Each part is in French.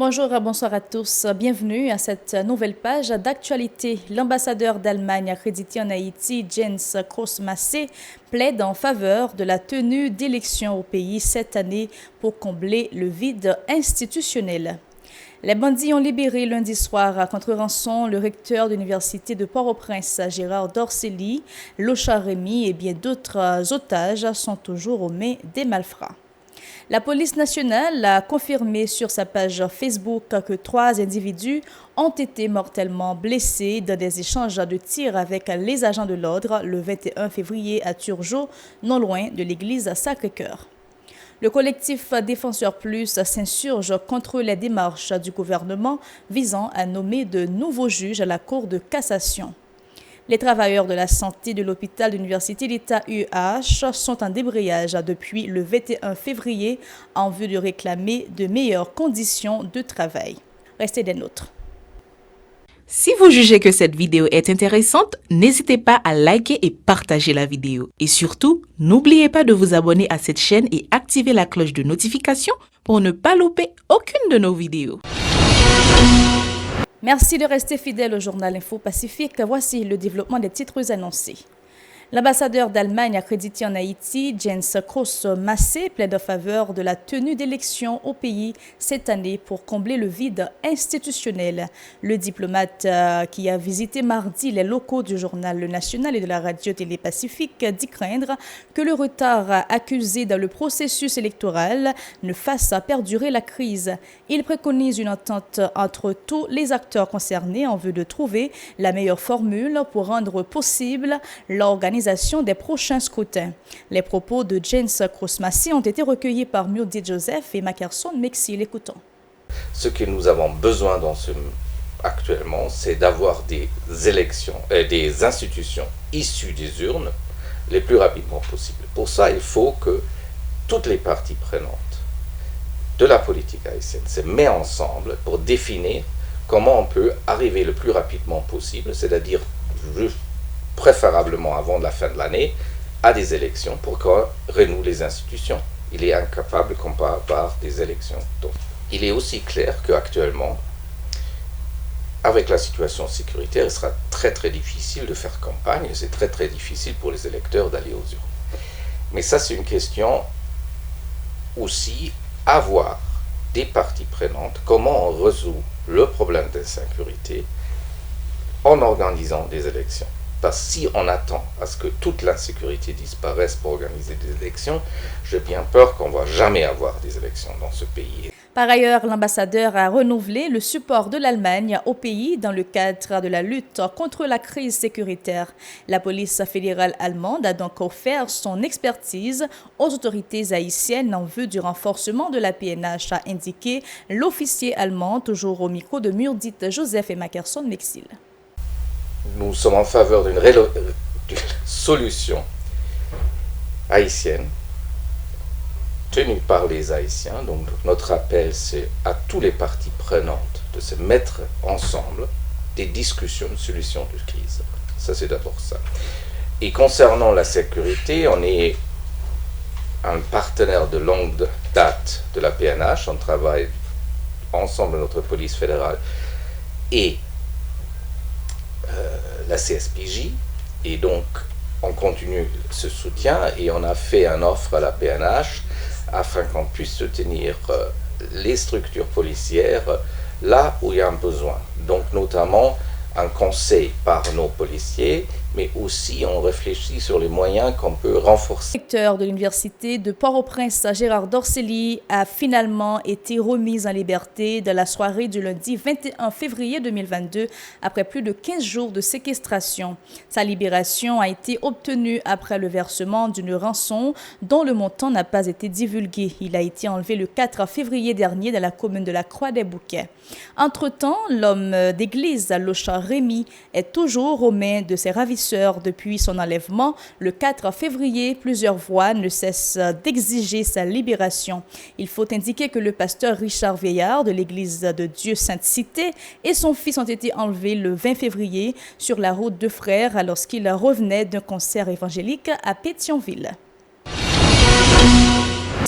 Bonjour, bonsoir à tous. Bienvenue à cette nouvelle page d'actualité. L'ambassadeur d'Allemagne accrédité en Haïti, Jens Kroos-Massé, plaide en faveur de la tenue d'élections au pays cette année pour combler le vide institutionnel. Les bandits ont libéré lundi soir contre rançon le recteur de l'université de Port-au-Prince, Gérard Dorcelli, Locha Rémy et bien d'autres otages sont toujours aux mains des malfrats. La police nationale a confirmé sur sa page Facebook que 3 individus ont été mortellement blessés dans des échanges de tirs avec les agents de l'ordre le 21 février à Turgeau, non loin de l'église Sacré-Cœur. Le collectif Défenseurs Plus s'insurge contre les démarches du gouvernement visant à nommer de nouveaux juges à la Cour de cassation. Les travailleurs de la santé de l'hôpital de l'Université d'État UH sont en débrayage depuis le 21 février en vue de réclamer de meilleures conditions de travail. Restez des nôtres. Si vous jugez que cette vidéo est intéressante, n'hésitez pas à liker et partager la vidéo. Et surtout, n'oubliez pas de vous abonner à cette chaîne et activer la cloche de notification pour ne pas louper aucune de nos vidéos. Merci de rester fidèle au journal Info Pacifique. Voici le développement des titres annoncés. L'ambassadeur d'Allemagne accrédité en Haïti, Jens Kroos-Massé, plaide en faveur de la tenue d'élections au pays cette année pour combler le vide institutionnel. Le diplomate qui a visité mardi les locaux du journal Le National et de la radio-télé Pacifique dit craindre que le retard accusé dans le processus électoral ne fasse perdurer la crise. Il préconise une entente entre tous les acteurs concernés en vue de trouver la meilleure formule pour rendre possible l'organisation des prochains scrutins. Les propos de Jens Kroos-Massé ont été recueillis par Murdie Joseph et Mackerson Mexil. Écoutons. Ce que nous avons besoin actuellement, c'est d'avoir des élections, des institutions issues des urnes les plus rapidement possible. Pour ça, il faut que toutes les parties prenantes de la politique haïtienne se mettent ensemble pour définir comment on peut arriver le plus rapidement possible, c'est-à-dire préférablement avant la fin de l'année, à des élections pour qu'on renoue les institutions. Il est incapable qu'on peut avoir des élections. Donc, il est aussi clair qu'actuellement, avec la situation sécuritaire, il sera très très difficile de faire campagne et c'est très très difficile pour les électeurs d'aller aux urnes. Mais ça, c'est une question aussi à voir des parties prenantes, comment on résout le problème de sécurité en organisant des élections. Parce que si on attend à ce que toute l'insécurité disparaisse pour organiser des élections, j'ai bien peur qu'on ne va jamais avoir des élections dans ce pays. Par ailleurs, l'ambassadeur a renouvelé le support de l'Allemagne au pays dans le cadre de la lutte contre la crise sécuritaire. La police fédérale allemande a donc offert son expertise aux autorités haïtiennes en vue du renforcement de la PNH, a indiqué l'officier allemand, toujours au micro de Murdie Joseph et Mackerson Mexil. Nous sommes en faveur d'une solution haïtienne tenue par les Haïtiens. Donc notre appel, c'est à toutes les parties prenantes de se mettre ensemble des discussions de solutions de crise. Ça, c'est d'abord ça. Et concernant la sécurité, on est un partenaire de longue date de la PNH. On travaille ensemble, notre police fédérale et la CSPJ, et donc on continue ce soutien et on a fait une offre à la PNH afin qu'on puisse soutenir les structures policières là où il y a un besoin. Donc notamment un conseil par nos policiers, mais aussi on réfléchit sur les moyens qu'on peut renforcer. Le recteur de l'université de Port-au-Prince, Gérard Dorcelli, a finalement été remis en liberté de la soirée du lundi 21 février 2022 après plus de 15 jours de séquestration. Sa libération a été obtenue après le versement d'une rançon dont le montant n'a pas été divulgué. Il a été enlevé le 4 février dernier dans la commune de la Croix-des-Bouquets. Entre-temps, l'homme d'église, Locha Rémy, est toujours aux mains de ses ravisseurs. Depuis son enlèvement, le 4 février, plusieurs voix ne cessent d'exiger sa libération. Il faut indiquer que le pasteur Richard Veillard de l'église de Dieu Sainte-Cité et son fils ont été enlevés le 20 février sur la route de Frères lorsqu'ils revenaient d'un concert évangélique à Pétionville.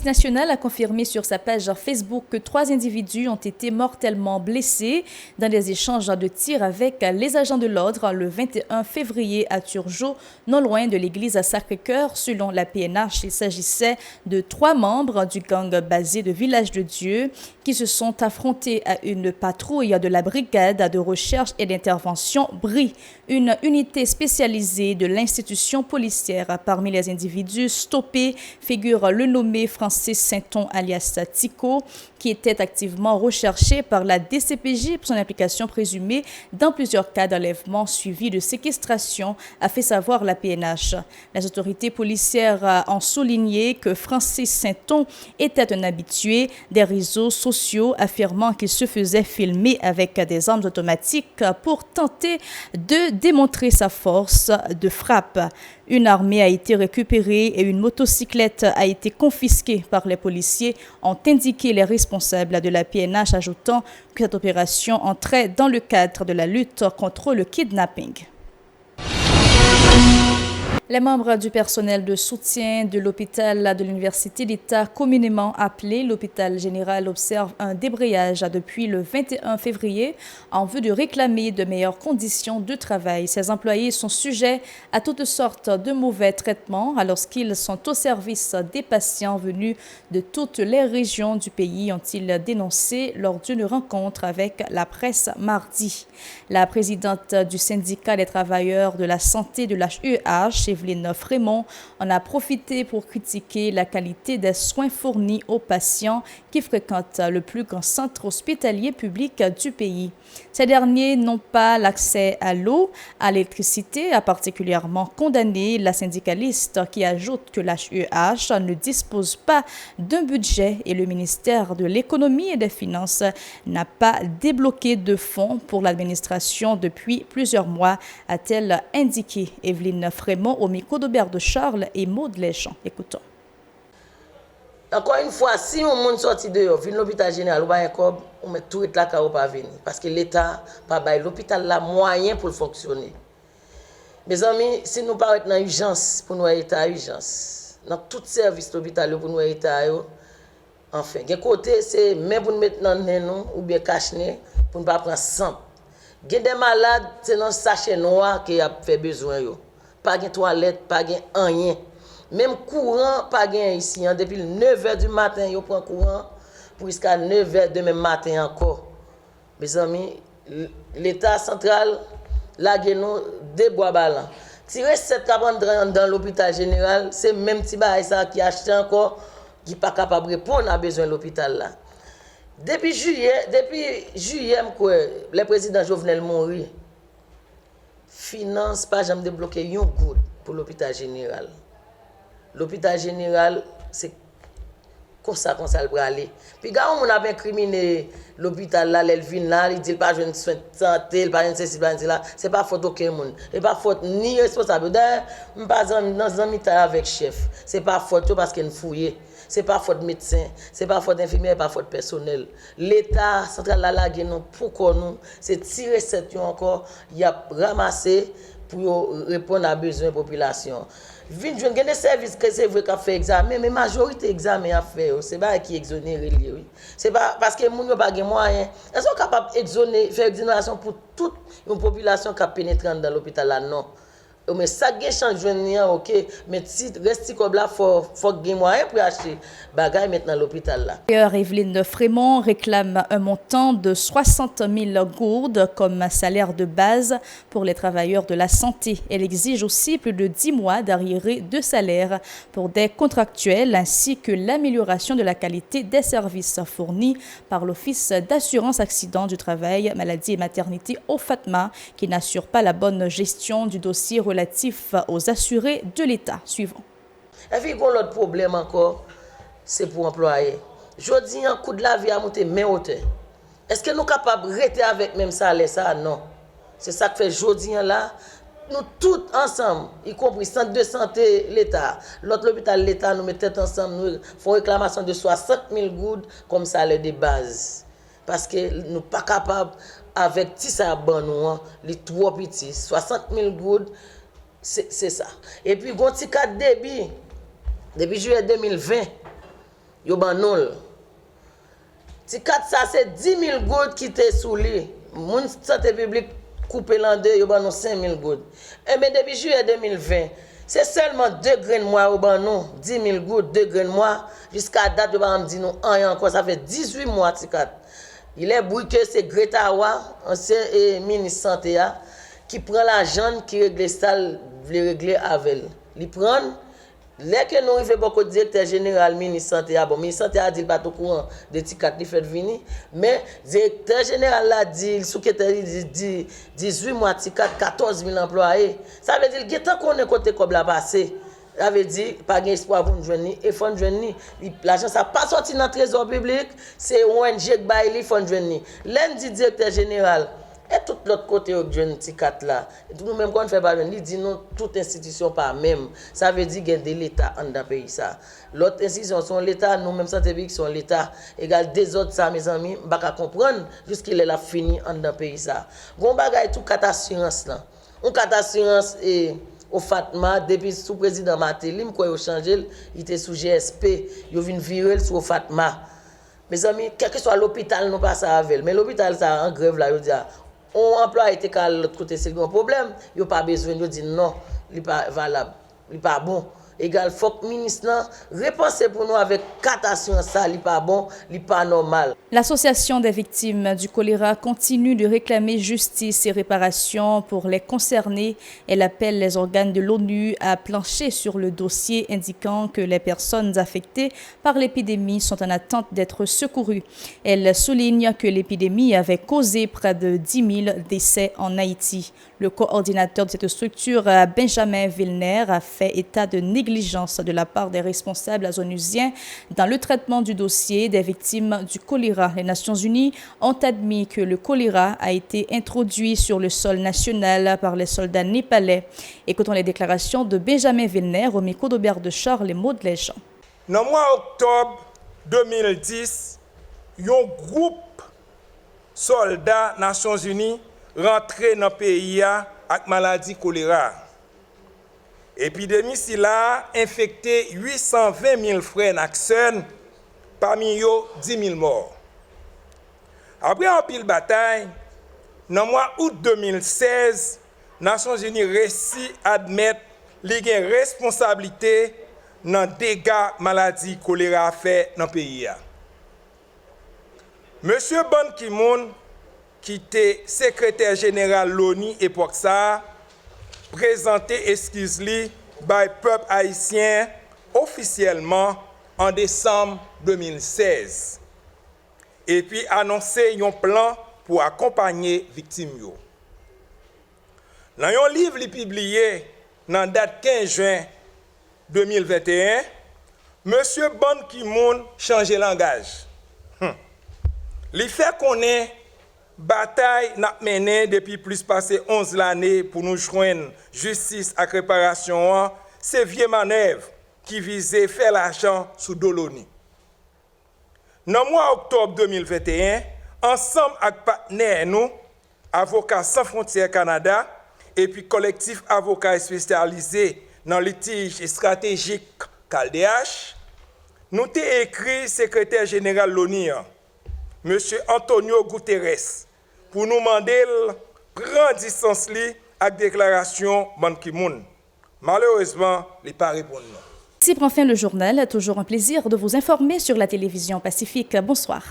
National a confirmé sur sa page Facebook que 3 individus ont été mortellement blessés dans des échanges de tirs avec les agents de l'ordre le 21 février à Turgeau, non loin de l'église à Sacré-Cœur. Selon la PNH, il s'agissait de 3 membres du gang basé de Village de Dieu qui se sont affrontés à une patrouille de la brigade de recherche et d'intervention BRI, une unité spécialisée de l'institution policière. Parmi les individus stoppés figure le nommé Francis Sainton alias Tico, qui était activement recherché par la DCPJ pour son implication présumée dans plusieurs cas d'enlèvement suivis de séquestration, a fait savoir la PNH. Les autorités policières ont souligné que Francis Sainton était un habitué des réseaux sociaux, affirmant qu'il se faisait filmer avec des armes automatiques pour tenter de démontrer sa force de frappe. Une armée a été récupérée et une motocyclette a été confisquée par les policiers, ont indiqué les responsables de la PNH, ajoutant que cette opération entrait dans le cadre de la lutte contre le kidnapping. Les membres du personnel de soutien de l'hôpital de l'Université d'État, communément appelé l'hôpital général, observent un débrayage depuis le 21 février en vue de réclamer de meilleures conditions de travail. Ces employés sont sujets à toutes sortes de mauvais traitements lorsqu'ils sont au service des patients venus de toutes les régions du pays, ont-ils dénoncé lors d'une rencontre avec la presse mardi. La présidente du syndicat des travailleurs de la santé de l'HEH, Evelyne Frémont, en a profité pour critiquer la qualité des soins fournis aux patients qui fréquentent le plus grand centre hospitalier public du pays. Ces derniers n'ont pas l'accès à l'eau, à l'électricité, a particulièrement condamné la syndicaliste qui ajoute que l'HEH ne dispose pas d'un budget et le ministère de l'Économie et des Finances n'a pas débloqué de fonds pour l'administration depuis plusieurs mois, a-t-elle indiqué. Evelyne Frémont au micro d'Aubert de Charles et Maud Leschamps. Écoutons. Encore une fois, si on monde sorti dehors, vient l'hôpital général, on met tout là pour pas venir. Parce que l'État pas bail l'hôpital là moyen pour fonctionner. Mes amis, si nous parlons dans urgence, pour nous état urgence, dans tout service d'hôpital pour nous état, enfin, d'un côté, c'est même pour nous mettre dans nous ou bien cacher pour ne pas prendre sang. Il y a des malades, c'est dans sachet noir qui a fait besoin. Pas de toilette, pas de rien. Même courant, pas de ici. Depuis 9h du matin, ils prennent courant jusqu'à 9h demain matin encore. Mes amis, l'État central, là, il y a des bois ballants. Si recette dans l'hôpital général, c'est même petit bail ça qui achète encore, qui n'est pas capable de répondre à besoin de l'hôpital là. Depuis juillet, le président Jovenel Moïse finance pas jamais débloqué un goud pour l'hôpital général. L'hôpital général, c'est comme ça le aller. Puis quand on a incriminé l'hôpital là, l'Elvin là, il dit pas je ne soin de santé, il pas une ceci là, c'est pas faute aucun monde. Et pas faute ni responsable. D'ailleurs, pas dans un mitain avec chef. C'est pas faute parce qu'il fouillé. C'est pas faute médecin, c'est pas faute infirmière, pas faute personnel. L'État central là nous pourquoi nous c'est tirer cette encore, il a ramassé pour répondre à besoins de la population. Vin joindre des services que c'est vrai qu'a fait examen mais majorité examen à faire c'est pas qui exonéré lui. C'est pas parce que moun yo pas gen moyen. Ils sont capables d'exonérer faire exonération pour toute une population qui a pénétré dans l'hôpital là non. Mais ça gagne change OK mais si reste comme là faut gain moyen pour acheter bagay maintenant l'hôpital là. D'ailleurs, Evelyne Frémont réclame un montant de 60 000 gourdes comme salaire de base pour les travailleurs de la santé. Elle exige aussi plus de 10 mois d'arriérés de salaire pour des contractuels ainsi que l'amélioration de la qualité des services fournis par l'Office d'assurance accident du travail, maladie et maternité OFATMA qui n'assure pas la bonne gestion du dossier relatif aux assurés de l'État. Suivant. Et puis, l'autre problème encore, c'est pour employer. Je dis, un coup de la vie à monter main hauteur. Est-ce que nous sommes capables de rester avec même salaire ça? Non. C'est ça que fait aujourd'hui là. Nous tous ensemble, y compris centre de santé, l'État, l'autre hôpital, l'État, nous mettons ensemble, nous faisons réclamation de 60 000 gouttes comme salaire de base. Parce que nous ne sommes pas capables, avec tout ça, les trois petits, 60 000 gouttes, c'est ça. Et puis, quand il y a débit, depuis juillet 2020, yo ban non. Ti kat ça c'est 10 000 gouttes qui étaient sous lui. Moun santé publique coupé en deux, yo ban non 5 000 gouttes. Et bien depuis juillet 2020, c'est seulement 2 grains de mois au ban non, 10 000 gouttes, 2 grains de mois. Jusqu'à date, yo ban me dit non, encore, ça fait 18 mois ti kat. Il est bruit que c'est Greta Awa, ancien ministre santé, qui prend l'argent qui règle ça, veut régler avec elle. Il prend. Dès que nous arrivons beaucoup de directeur général, ministre santé, bon, ministre santé a dit pas tout courant de ticket qui fait venir, mais directeur général l'a dit, sous-secrétaire dit 18 mois ticket, 14 000 employés. Ça veut dire que tant qu'on est côté comme la passé, ça veut dire pas d'espoir pour nous joindre et faut nous joindre. L'argent ça pas sorti dans le trésor public, c'est ONG qui bail il faut nous joindre. Lundi directeur général et tout l'autre côté au jeune ticket là. Nous même quand on fait pas il dit non toute institution pas même. Ça veut dire qu'il y a de l'état en dans pays ça. L'autre institution sont l'état, nous même santé publique sont l'état. Égal des autres ça mes amis, pas qu'à comprendre jusqu'il est là fini en dans pays ça. Gon bagay tout carte assurance là. On carte assurance et au Fatma depuis sous président Matelim quoi il changé, il était sous GSP, il vient virer sur Fatma. Mes amis, quel que soit l'hôpital nous pas ça avec, mais l'hôpital ça en grève là, il dit on emploie était qu'à l'autre côté c'est un problème, il pas besoin de dire non, il pas valable, il pas bon. Égal faut que ministre repense pour nous avec 4 assurances ça, il pas bon, il pas normal. L'association des victimes du choléra continue de réclamer justice et réparation pour les concernés. Elle appelle les organes de l'ONU à plancher sur le dossier indiquant que les personnes affectées par l'épidémie sont en attente d'être secourues. Elle souligne que l'épidémie avait causé près de 10 000 décès en Haïti. Le coordinateur de cette structure, Benjamin Vilner, a fait état de négligence de la part des responsables onusiens dans le traitement du dossier des victimes du choléra. Les Nations Unies ont admis que le choléra a été introduit sur le sol national par les soldats népalais. Écoutons les déclarations de Benjamin Vilner au micro d'Aubert de Charles et Maud Legend. Dans le mois d'octobre 2010, un groupe soldats Nations Unies rentré dans le pays avec maladie choléra. L'épidémie a infecté 820 000 frères naxen, parmi eux 10 000 morts. Après une pile bataille, dans le mois d'août 2016, les Nations Unies réussit à admettre les responsabilités dans les dégâts maladie choléra fait dans le pays. Monsieur Ban Ki-moon, qui était secrétaire général de l'ONU époque ça, présenté excuse li by peuple haïtien officiellement en décembre 2016. Et puis annoncé un plan pour accompagner les victimes. Dans un livre publié dans la date 15 juin 2021, M. Ban Ki-moon change de langage. Il fait qu'on est bataille n'a mené depuis plus passé 11 années pour nous joindre justice et réparation, c'est vieille manœuvre qui visait faire l'argent sous Doloni. Dans le mois d'octobre 2021, ensemble avec partenaires nous, Avocats sans frontières Canada et puis collectif avocats spécialisés dans litige stratégique CALDH, nous avons écrit secrétaire général de l'ONU, M. Antonio Guterres, pour nous demander de prendre distance avec la déclaration Ban Ki-moon. Malheureusement, il n'a pas répondu. Ici prend fin le journal. Toujours un plaisir de vous informer sur la télévision Pacifique. Bonsoir.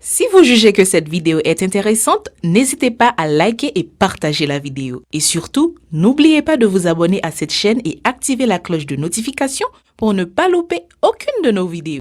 Si vous jugez que cette vidéo est intéressante, n'hésitez pas à liker et partager la vidéo. Et surtout, n'oubliez pas de vous abonner à cette chaîne et activer la cloche de notification pour ne pas louper aucune de nos vidéos.